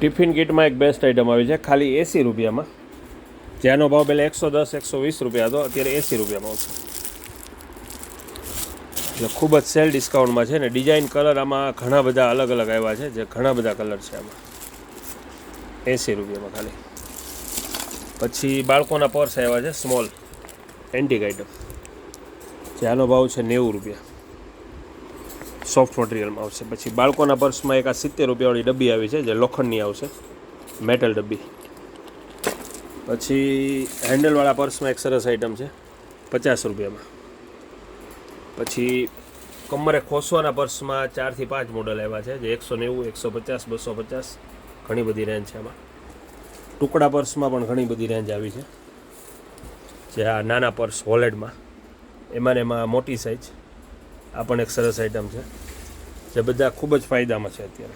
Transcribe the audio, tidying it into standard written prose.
Tiffin કિટમાં એક best item આવી છે ખાલી 80 રૂપિયામાં, જેનો ભાવ પહેલાં 110 120 રૂપિયા હતો, અત્યારે 80 રૂપિયામાં આવશે. એટલે ખૂબ જ સેલ ડિસ્કાઉન્ટમાં છે ને. ડિઝાઇન કલર આમાં ઘણા બધા અલગ અલગ આવ્યા છે, જે ઘણા બધા કલર છે આમાં. 80 રૂપિયામાં ખાલી. પછી બાળકોના પર્સ આવ્યા છે સ્મોલ એન્ટિક આઇટમ, જેનો ભાવ છે 90 રૂપિયા, સોફ્ટ મટીરિયલમાં આવશે. પછી બાળકોના પર્સમાં એક આ 70 રૂપિયાવાળી ડબ્બી આવી છે, જે લોખંડની આવશે, મેટલ ડબ્બી. પછી હેન્ડલવાળા પર્સમાં એક સરસ આઇટમ છે 50 રૂપિયામાં. પછી કમરે ખોસવાના પર્સમાં 4 થી 5 મોડલ આવ્યા છે, જે 190 150 250 ઘણી બધી રેન્જ છે આમાં. ટુકડા પર્સમાં પણ ઘણી બધી રેન્જ આવી છે, જે આ નાના પર્સ વોલેટમાં, એમાં મોટી સાઇઝ. આ પણ એક સરસ આઇટમ છે, જે બધા ખૂબ જ ફાયદામાં છે અત્યારે.